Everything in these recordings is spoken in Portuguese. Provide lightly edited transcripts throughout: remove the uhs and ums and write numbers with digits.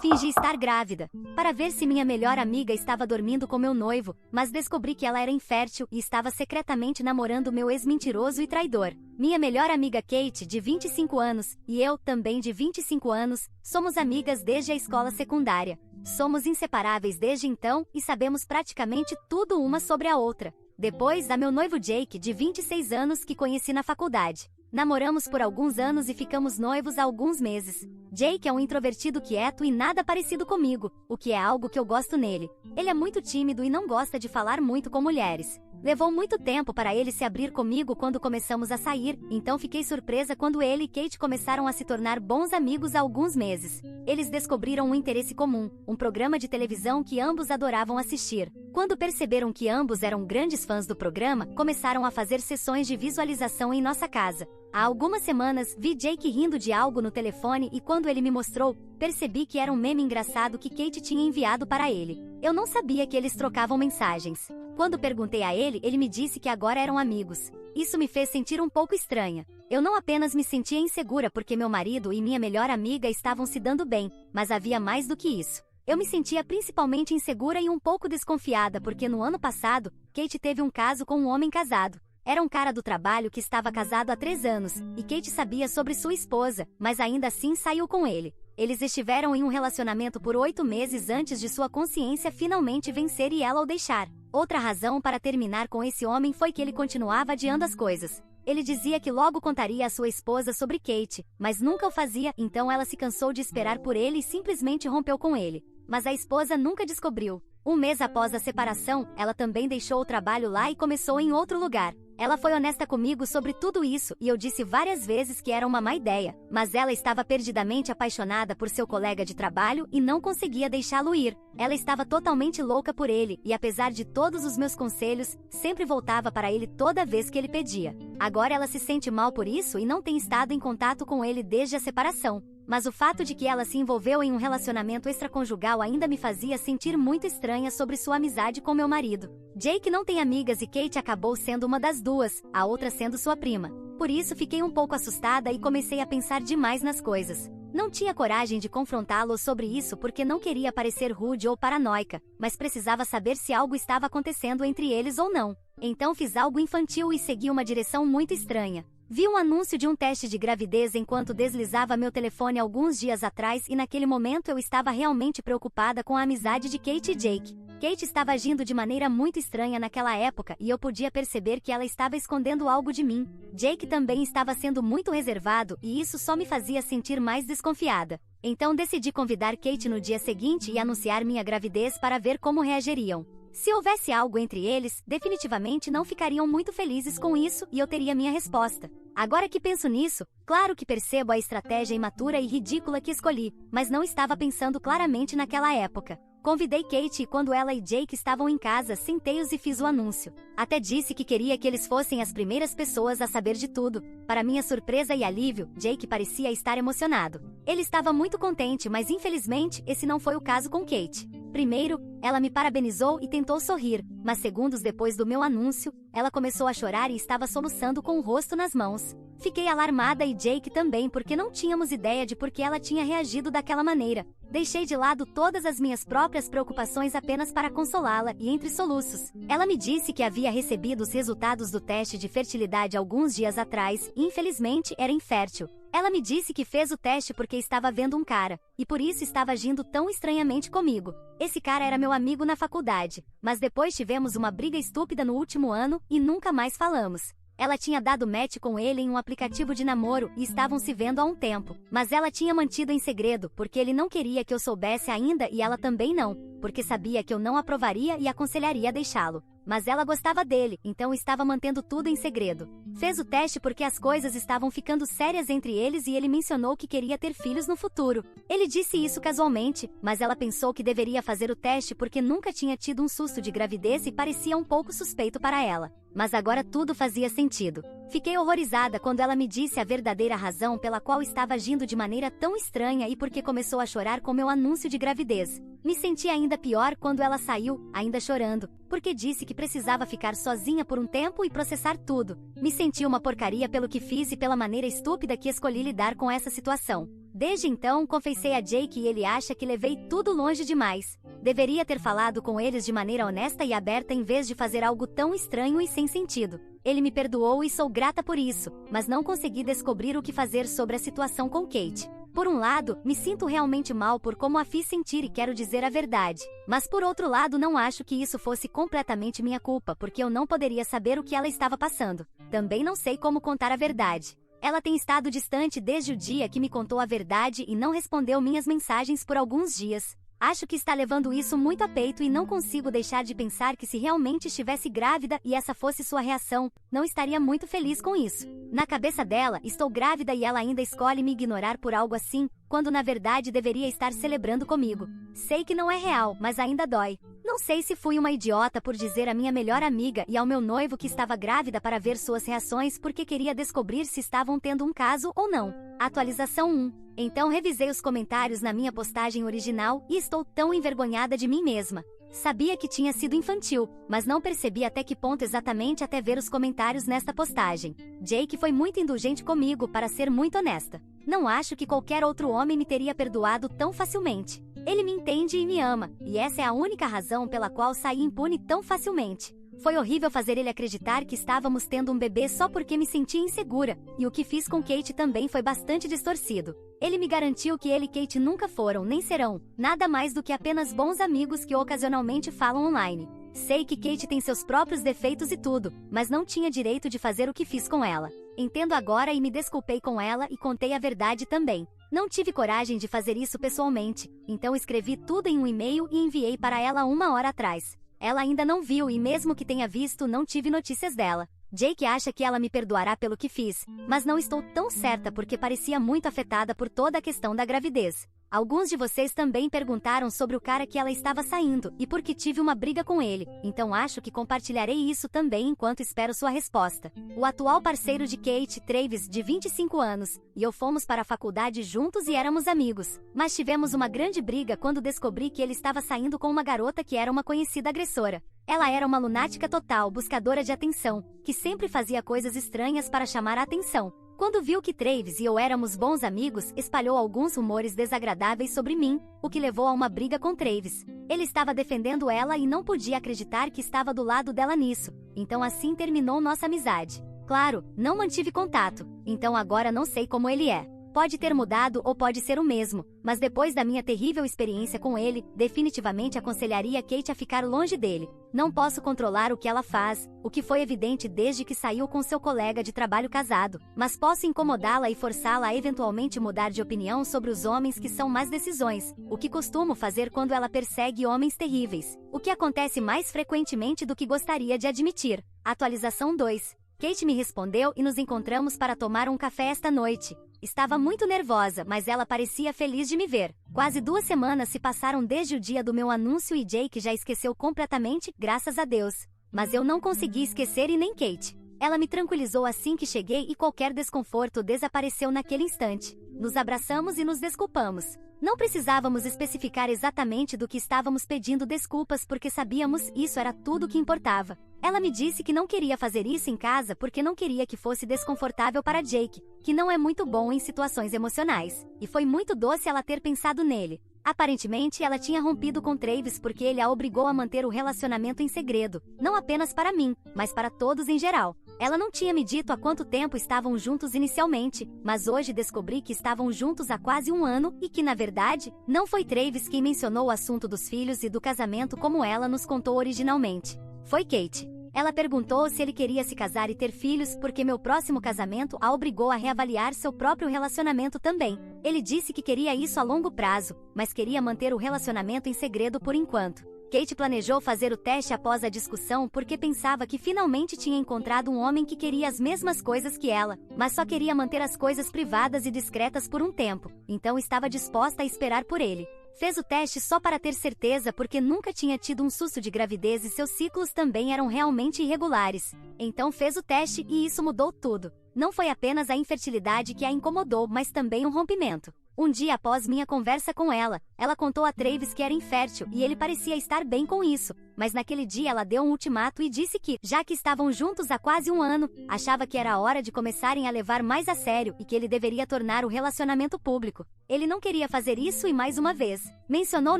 Fingi estar grávida, para ver se minha melhor amiga estava dormindo com meu noivo, mas descobri que ela era infértil e estava secretamente namorando meu ex-mentiroso e traidor. Minha melhor amiga Kate, de 25 anos, e eu, também de 25 anos, somos amigas desde a escola secundária. Somos inseparáveis desde então e sabemos praticamente tudo uma sobre a outra. Depois, há meu noivo Jake, de 26 anos, que conheci na faculdade. Namoramos por alguns anos e ficamos noivos há alguns meses. Jake é um introvertido quieto e nada parecido comigo, o que é algo que eu gosto nele. Ele é muito tímido e não gosta de falar muito com mulheres. Levou muito tempo para ele se abrir comigo quando começamos a sair, então fiquei surpresa quando ele e Kate começaram a se tornar bons amigos há alguns meses. Eles descobriram um interesse comum, um programa de televisão que ambos adoravam assistir. Quando perceberam que ambos eram grandes fãs do programa, começaram a fazer sessões de visualização em nossa casa. Há algumas semanas, vi Jake rindo de algo no telefone e quando ele me mostrou, percebi que era um meme engraçado que Kate tinha enviado para ele. Eu não sabia que eles trocavam mensagens. Quando perguntei a ele, ele me disse que agora eram amigos. Isso me fez sentir um pouco estranha. Eu não apenas me sentia insegura porque meu marido e minha melhor amiga estavam se dando bem, mas havia mais do que isso. Eu me sentia principalmente insegura e um pouco desconfiada porque no ano passado, Kate teve um caso com um homem casado. Era um cara do trabalho que estava casado há 3 anos, e Kate sabia sobre sua esposa, mas ainda assim saiu com ele. Eles estiveram em um relacionamento por 8 meses antes de sua consciência finalmente vencer e ela o deixar. Outra razão para terminar com esse homem foi que ele continuava adiando as coisas. Ele dizia que logo contaria à sua esposa sobre Kate, mas nunca o fazia, então ela se cansou de esperar por ele e simplesmente rompeu com ele. Mas a esposa nunca descobriu. Um mês após a separação, ela também deixou o trabalho lá e começou em outro lugar. Ela foi honesta comigo sobre tudo isso e eu disse várias vezes que era uma má ideia, mas ela estava perdidamente apaixonada por seu colega de trabalho e não conseguia deixá-lo ir. Ela estava totalmente louca por ele e apesar de todos os meus conselhos, sempre voltava para ele toda vez que ele pedia. Agora ela se sente mal por isso e não tem estado em contato com ele desde a separação. Mas o fato de que ela se envolveu em um relacionamento extraconjugal ainda me fazia sentir muito estranha sobre sua amizade com meu marido. Jake não tem amigas e Kate acabou sendo uma das duas, a outra sendo sua prima. Por isso fiquei um pouco assustada e comecei a pensar demais nas coisas. Não tinha coragem de confrontá-lo sobre isso porque não queria parecer rude ou paranoica, mas precisava saber se algo estava acontecendo entre eles ou não. Então fiz algo infantil e segui uma direção muito estranha. Vi um anúncio de um teste de gravidez enquanto deslizava meu telefone alguns dias atrás e naquele momento eu estava realmente preocupada com a amizade de Kate e Jake. Kate estava agindo de maneira muito estranha naquela época e eu podia perceber que ela estava escondendo algo de mim. Jake também estava sendo muito reservado e isso só me fazia sentir mais desconfiada. Então decidi convidar Kate no dia seguinte e anunciar minha gravidez para ver como reagiriam. Se houvesse algo entre eles, definitivamente não ficariam muito felizes com isso e eu teria minha resposta. Agora que penso nisso, claro que percebo a estratégia imatura e ridícula que escolhi, mas não estava pensando claramente naquela época. Convidei Kate e quando ela e Jake estavam em casa, sentei-os e fiz o anúncio. Até disse que queria que eles fossem as primeiras pessoas a saber de tudo. Para minha surpresa e alívio, Jake parecia estar emocionado. Ele estava muito contente, mas infelizmente, esse não foi o caso com Kate. Primeiro, ela me parabenizou e tentou sorrir, mas segundos depois do meu anúncio, ela começou a chorar e estava soluçando com o rosto nas mãos. Fiquei alarmada e Jake também porque não tínhamos ideia de por que ela tinha reagido daquela maneira. Deixei de lado todas as minhas próprias preocupações apenas para consolá-la e entre soluços. Ela me disse que havia recebido os resultados do teste de fertilidade alguns dias atrás e infelizmente era infértil. Ela me disse que fez o teste porque estava vendo um cara, e por isso estava agindo tão estranhamente comigo. Esse cara era meu amigo na faculdade, mas depois tivemos uma briga estúpida no último ano e nunca mais falamos. Ela tinha dado match com ele em um aplicativo de namoro e estavam se vendo há um tempo, mas ela tinha mantido em segredo porque ele não queria que eu soubesse ainda e ela também não, porque sabia que eu não aprovaria e aconselharia a deixá-lo. Mas ela gostava dele, então estava mantendo tudo em segredo. Fez o teste porque as coisas estavam ficando sérias entre eles e ele mencionou que queria ter filhos no futuro. Ele disse isso casualmente, mas ela pensou que deveria fazer o teste porque nunca tinha tido um susto de gravidez e parecia um pouco suspeito para ela. Mas agora tudo fazia sentido. Fiquei horrorizada quando ela me disse a verdadeira razão pela qual estava agindo de maneira tão estranha e porque começou a chorar com meu anúncio de gravidez. Me senti ainda pior quando ela saiu, ainda chorando, porque disse que precisava ficar sozinha por um tempo e processar tudo. Me senti uma porcaria pelo que fiz e pela maneira estúpida que escolhi lidar com essa situação. Desde então, confessei a Jake e ele acha que levei tudo longe demais. Deveria ter falado com eles de maneira honesta e aberta em vez de fazer algo tão estranho e sem sentido. Ele me perdoou e sou grata por isso, mas não consegui descobrir o que fazer sobre a situação com Kate. Por um lado, me sinto realmente mal por como a fiz sentir e quero dizer a verdade. Mas por outro lado, não acho que isso fosse completamente minha culpa, porque eu não poderia saber o que ela estava passando. Também não sei como contar a verdade. Ela tem estado distante desde o dia que me contou a verdade e não respondeu minhas mensagens por alguns dias. Acho que está levando isso muito a peito e não consigo deixar de pensar que se realmente estivesse grávida e essa fosse sua reação, não estaria muito feliz com isso. Na cabeça dela, estou grávida e ela ainda escolhe me ignorar por algo assim, quando na verdade deveria estar celebrando comigo. Sei que não é real, mas ainda dói. Não sei se fui uma idiota por dizer à minha melhor amiga e ao meu noivo que estava grávida para ver suas reações porque queria descobrir se estavam tendo um caso ou não. Atualização 1. Então revisei os comentários na minha postagem original e estou tão envergonhada de mim mesma. Sabia que tinha sido infantil, mas não percebi até que ponto exatamente até ver os comentários nesta postagem. Jake foi muito indulgente comigo, para ser muito honesta. Não acho que qualquer outro homem me teria perdoado tão facilmente. Ele me entende e me ama, e essa é a única razão pela qual saí impune tão facilmente. Foi horrível fazer ele acreditar que estávamos tendo um bebê só porque me sentia insegura, e o que fiz com Kate também foi bastante distorcido. Ele me garantiu que ele e Kate nunca foram, nem serão, nada mais do que apenas bons amigos que ocasionalmente falam online. Sei que Kate tem seus próprios defeitos e tudo, mas não tinha direito de fazer o que fiz com ela. Entendo agora e me desculpei com ela e contei a verdade também. Não tive coragem de fazer isso pessoalmente, então escrevi tudo em um e-mail e enviei para ela 1 hora atrás. Ela ainda não viu e mesmo que tenha visto, não tive notícias dela. Jake acha que ela me perdoará pelo que fiz, mas não estou tão certa porque parecia muito afetada por toda a questão da gravidez. Alguns de vocês também perguntaram sobre o cara que ela estava saindo e por que tive uma briga com ele, então acho que compartilharei isso também enquanto espero sua resposta. O atual parceiro de Kate, Travis, de 25 anos, e eu fomos para a faculdade juntos e éramos amigos, mas tivemos uma grande briga quando descobri que ele estava saindo com uma garota que era uma conhecida agressora. Ela era uma lunática total, buscadora de atenção, que sempre fazia coisas estranhas para chamar a atenção. Quando viu que Travis e eu éramos bons amigos, espalhou alguns rumores desagradáveis sobre mim, o que levou a uma briga com Travis. Ele estava defendendo ela e não podia acreditar que estava do lado dela nisso, então assim terminou nossa amizade. Claro, não mantive contato, então agora não sei como ele é. Pode ter mudado ou pode ser o mesmo, mas depois da minha terrível experiência com ele, definitivamente aconselharia Kate a ficar longe dele. Não posso controlar o que ela faz, o que foi evidente desde que saiu com seu colega de trabalho casado, mas posso incomodá-la e forçá-la a eventualmente mudar de opinião sobre os homens que são más decisões, o que costumo fazer quando ela persegue homens terríveis, o que acontece mais frequentemente do que gostaria de admitir. Atualização 2. Kate me respondeu e nos encontramos para tomar um café esta noite. Estava muito nervosa, mas ela parecia feliz de me ver. Quase 2 semanas se passaram desde o dia do meu anúncio e Jake já esqueceu completamente, graças a Deus. Mas eu não consegui esquecer e nem Kate. Ela me tranquilizou assim que cheguei e qualquer desconforto desapareceu naquele instante. Nos abraçamos e nos desculpamos. Não precisávamos especificar exatamente do que estávamos pedindo desculpas porque sabíamos isso era tudo que importava. Ela me disse que não queria fazer isso em casa porque não queria que fosse desconfortável para Jake, que não é muito bom em situações emocionais. E foi muito doce ela ter pensado nele. Aparentemente, ela tinha rompido com Travis porque ele a obrigou a manter o relacionamento em segredo, não apenas para mim, mas para todos em geral. Ela não tinha me dito há quanto tempo estavam juntos inicialmente, mas hoje descobri que estavam juntos há quase 1 ano e que, na verdade, não foi Travis quem mencionou o assunto dos filhos e do casamento como ela nos contou originalmente. Foi Kate. Ela perguntou se ele queria se casar e ter filhos porque meu próximo casamento a obrigou a reavaliar seu próprio relacionamento também. Ele disse que queria isso a longo prazo, mas queria manter o relacionamento em segredo por enquanto. Kate planejou fazer o teste após a discussão porque pensava que finalmente tinha encontrado um homem que queria as mesmas coisas que ela, mas só queria manter as coisas privadas e discretas por um tempo, então estava disposta a esperar por ele. Fez o teste só para ter certeza porque nunca tinha tido um susto de gravidez e seus ciclos também eram realmente irregulares. Então fez o teste e isso mudou tudo. Não foi apenas a infertilidade que a incomodou, mas também um rompimento. Um dia após minha conversa com ela contou a Travis que era infértil e ele parecia estar bem com isso. Mas naquele dia ela deu um ultimato e disse que, já que estavam juntos há quase um ano, achava que era hora de começarem a levar mais a sério e que ele deveria tornar o relacionamento público. Ele não queria fazer isso e mais uma vez, mencionou o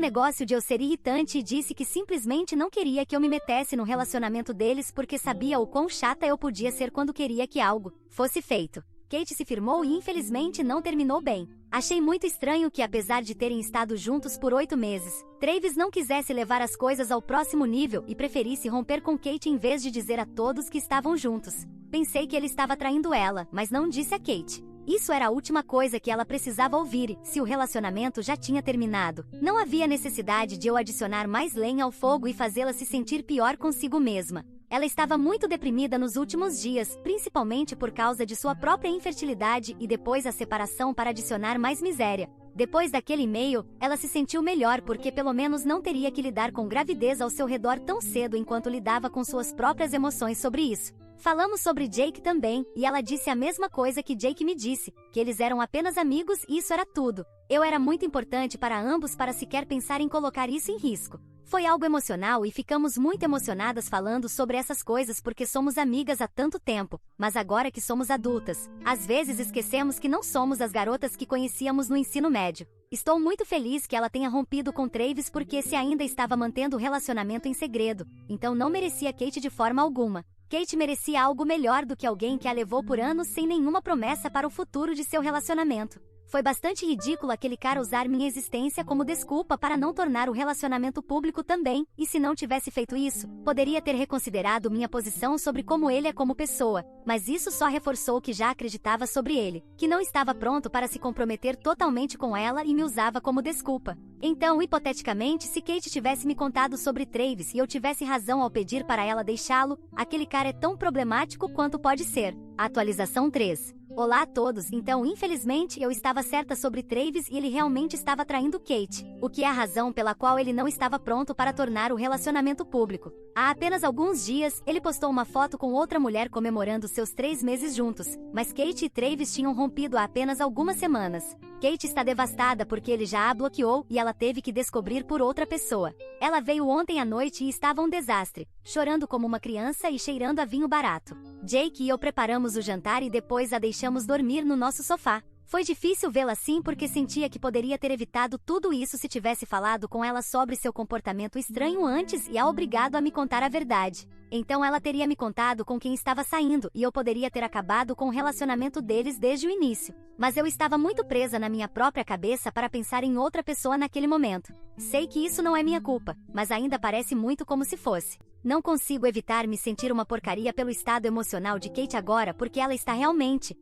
negócio de eu ser irritante e disse que simplesmente não queria que eu me metesse no relacionamento deles porque sabia o quão chata eu podia ser quando queria que algo fosse feito. Kate se firmou e infelizmente não terminou bem. Achei muito estranho que, apesar de terem estado juntos por 8 meses, Travis não quisesse levar as coisas ao próximo nível e preferisse romper com Kate em vez de dizer a todos que estavam juntos. Pensei que ele estava traindo ela, mas não disse a Kate. Isso era a última coisa que ela precisava ouvir, se o relacionamento já tinha terminado. Não havia necessidade de eu adicionar mais lenha ao fogo e fazê-la se sentir pior consigo mesma. Ela estava muito deprimida nos últimos dias, principalmente por causa de sua própria infertilidade e depois a separação para adicionar mais miséria. Depois daquele e-mail, ela se sentiu melhor porque pelo menos não teria que lidar com gravidez ao seu redor tão cedo enquanto lidava com suas próprias emoções sobre isso. Falamos sobre Jake também, e ela disse a mesma coisa que Jake me disse, que eles eram apenas amigos e isso era tudo. Eu era muito importante para ambos para sequer pensar em colocar isso em risco. Foi algo emocional e ficamos muito emocionadas falando sobre essas coisas porque somos amigas há tanto tempo, mas agora que somos adultas, às vezes esquecemos que não somos as garotas que conhecíamos no ensino médio. Estou muito feliz que ela tenha rompido com Travis porque se ainda estava mantendo o relacionamento em segredo, então não merecia Kate de forma alguma. Kate merecia algo melhor do que alguém que a levou por anos sem nenhuma promessa para o futuro de seu relacionamento. Foi bastante ridículo aquele cara usar minha existência como desculpa para não tornar o relacionamento público também, e se não tivesse feito isso, poderia ter reconsiderado minha posição sobre como ele é como pessoa, mas isso só reforçou o que já acreditava sobre ele, que não estava pronto para se comprometer totalmente com ela e me usava como desculpa. Então, hipoteticamente, se Kate tivesse me contado sobre Travis e eu tivesse razão ao pedir para ela deixá-lo, aquele cara é tão problemático quanto pode ser. Atualização 3. Olá a todos, então infelizmente eu estava certa sobre Travis e ele realmente estava traindo Kate, o que é a razão pela qual ele não estava pronto para tornar o relacionamento público. Há apenas alguns dias, ele postou uma foto com outra mulher comemorando seus 3 meses juntos, mas Kate e Travis tinham rompido há apenas algumas semanas. Kate está devastada porque ele já a bloqueou e ela teve que descobrir por outra pessoa. Ela veio ontem à noite e estava um desastre, chorando como uma criança e cheirando a vinho barato. Jake e eu preparamos o jantar e depois a deixamos dormir no nosso sofá. Foi difícil vê-la assim porque sentia que poderia ter evitado tudo isso se tivesse falado com ela sobre seu comportamento estranho antes e a obrigado a me contar a verdade. Então ela teria me contado com quem estava saindo e eu poderia ter acabado com o relacionamento deles desde o início. Mas eu estava muito presa na minha própria cabeça para pensar em outra pessoa naquele momento. Sei que isso não é minha culpa, mas ainda parece muito como se fosse. Não consigo evitar me sentir uma porcaria pelo estado emocional de Kate agora porque ela está realmente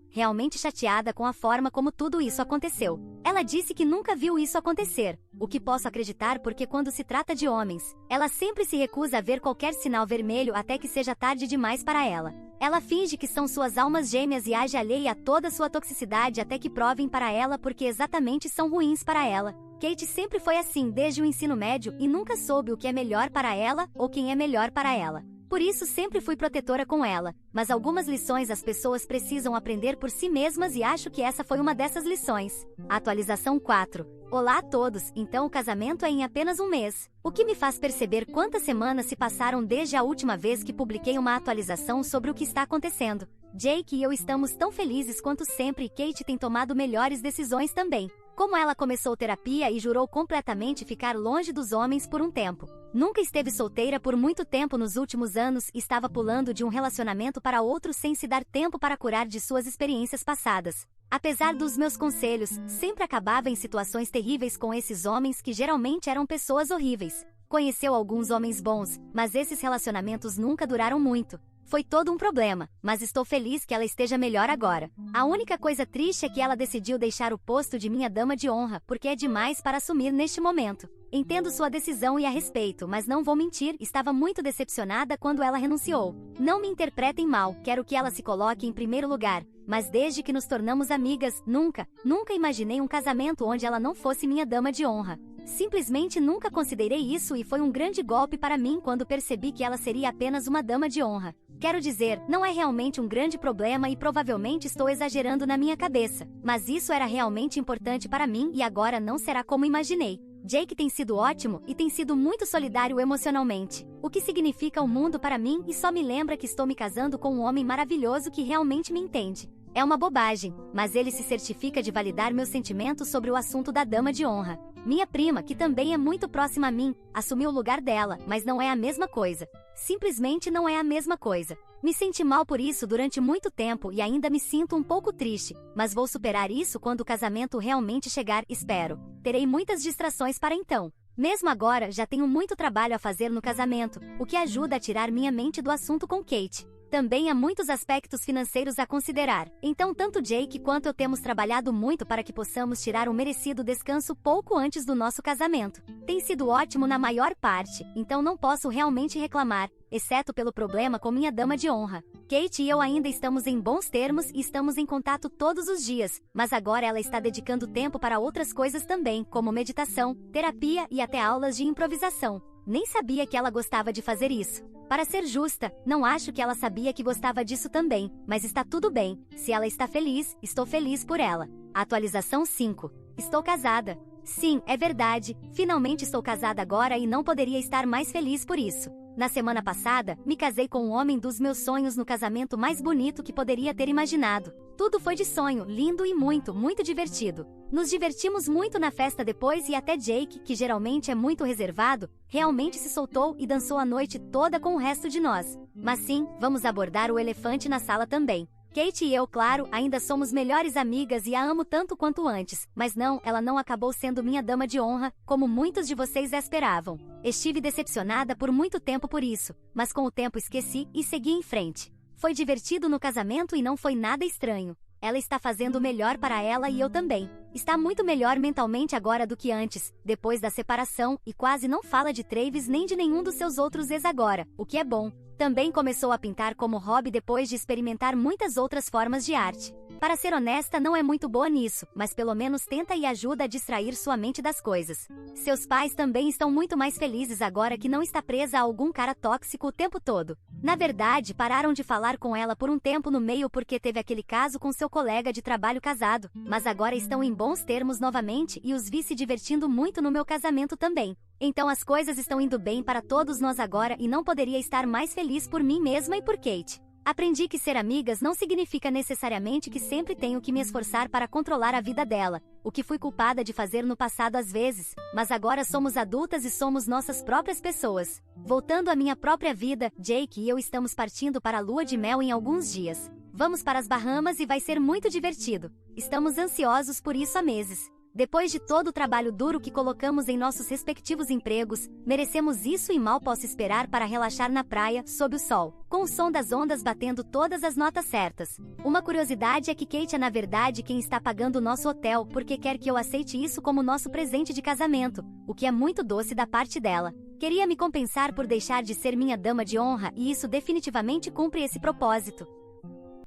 chateada com a forma como tudo isso aconteceu. Ela disse que nunca viu isso acontecer, o que posso acreditar porque quando se trata de homens, ela sempre se recusa a ver qualquer sinal vermelho até que seja tarde demais para ela. Ela finge que são suas almas gêmeas e age alheia a toda sua toxicidade até que provem para ela porque exatamente são ruins para ela. Kate sempre foi assim desde o ensino médio e nunca soube o que é melhor para ela ou quem é melhor para ela. Por isso sempre fui protetora com ela, mas algumas lições as pessoas precisam aprender por si mesmas e acho que essa foi uma dessas lições. Atualização 4. Olá a todos, então o casamento é em apenas um mês. O que me faz perceber quantas semanas se passaram desde a última vez que publiquei uma atualização sobre o que está acontecendo. Jake e eu estamos tão felizes quanto sempre e Kate tem tomado melhores decisões também. Como ela começou terapia e jurou completamente ficar longe dos homens por um tempo. Nunca esteve solteira por muito tempo nos últimos anos e estava pulando de um relacionamento para outro sem se dar tempo para curar de suas experiências passadas. Apesar dos meus conselhos, sempre acabava em situações terríveis com esses homens que geralmente eram pessoas horríveis. Conheceu alguns homens bons, mas esses relacionamentos nunca duraram muito. Foi todo um problema, mas estou feliz que ela esteja melhor agora. A única coisa triste é que ela decidiu deixar o posto de minha dama de honra, porque é demais para assumir neste momento. Entendo sua decisão e a respeito, mas não vou mentir, estava muito decepcionada quando ela renunciou. Não me interpretem mal, quero que ela se coloque em primeiro lugar, mas desde que nos tornamos amigas, nunca imaginei um casamento onde ela não fosse minha dama de honra. Simplesmente nunca considerei isso e foi um grande golpe para mim quando percebi que ela seria apenas uma dama de honra. Quero dizer, não é realmente um grande problema e provavelmente estou exagerando na minha cabeça, mas isso era realmente importante para mim e agora não será como imaginei. Jake tem sido ótimo e tem sido muito solidário emocionalmente, o que significa o mundo para mim e só me lembra que estou me casando com um homem maravilhoso que realmente me entende. É uma bobagem, mas ele se certifica de validar meus sentimentos sobre o assunto da dama de honra. Minha prima, que também é muito próxima a mim, assumiu o lugar dela, mas não é a mesma coisa. Simplesmente não é a mesma coisa. Me senti mal por isso durante muito tempo e ainda me sinto um pouco triste, mas vou superar isso quando o casamento realmente chegar, espero. Terei muitas distrações para então. Mesmo agora, já tenho muito trabalho a fazer no casamento, o que ajuda a tirar minha mente do assunto com Kate. Também há muitos aspectos financeiros a considerar, então tanto Jake quanto eu temos trabalhado muito para que possamos tirar um merecido descanso pouco antes do nosso casamento. Tem sido ótimo na maior parte, então não posso realmente reclamar, exceto pelo problema com minha dama de honra. Kate e eu ainda estamos em bons termos e estamos em contato todos os dias, mas agora ela está dedicando tempo para outras coisas também, como meditação, terapia e até aulas de improvisação. Nem sabia que ela gostava de fazer isso. Para ser justa, não acho que ela sabia que gostava disso também, mas está tudo bem. Se ela está feliz, estou feliz por ela. Atualização 5. Estou casada. Sim, é verdade. Finalmente estou casada agora e não poderia estar mais feliz por isso. Na semana passada, me casei com o homem dos meus sonhos no casamento mais bonito que poderia ter imaginado. Tudo foi de sonho, lindo e muito, muito divertido. Nos divertimos muito na festa depois e até Jake, que geralmente é muito reservado, realmente se soltou e dançou a noite toda com o resto de nós. Mas sim, vamos abordar o elefante na sala também. Kate e eu, claro, ainda somos melhores amigas e a amo tanto quanto antes, mas não, ela não acabou sendo minha dama de honra, como muitos de vocês esperavam. Estive decepcionada por muito tempo por isso, mas com o tempo esqueci e segui em frente. Foi divertido no casamento e não foi nada estranho. Ela está fazendo o melhor para ela e eu também. Está muito melhor mentalmente agora do que antes, depois da separação, e quase não fala de Travis nem de nenhum dos seus outros ex agora, o que é bom. Também começou a pintar como hobby depois de experimentar muitas outras formas de arte. Para ser honesta, não é muito boa nisso, mas pelo menos tenta e ajuda a distrair sua mente das coisas. Seus pais também estão muito mais felizes agora que não está presa a algum cara tóxico o tempo todo. Na verdade, pararam de falar com ela por um tempo no meio porque teve aquele caso com seu colega de trabalho casado, mas agora estão em bons termos novamente e os vi se divertindo muito no meu casamento também. Então as coisas estão indo bem para todos nós agora e não poderia estar mais feliz por mim mesma e por Kate. Aprendi que ser amigas não significa necessariamente que sempre tenho que me esforçar para controlar a vida dela, o que fui culpada de fazer no passado às vezes, mas agora somos adultas e somos nossas próprias pessoas. Voltando à minha própria vida, Jake e eu estamos partindo para a lua de mel em alguns dias. Vamos para as Bahamas e vai ser muito divertido. Estamos ansiosos por isso há meses. Depois de todo o trabalho duro que colocamos em nossos respectivos empregos, merecemos isso e mal posso esperar para relaxar na praia, sob o sol, com o som das ondas batendo todas as notas certas. Uma curiosidade é que Kate é na verdade quem está pagando o nosso hotel porque quer que eu aceite isso como nosso presente de casamento, o que é muito doce da parte dela. Queria me compensar por deixar de ser minha dama de honra e isso definitivamente cumpre esse propósito.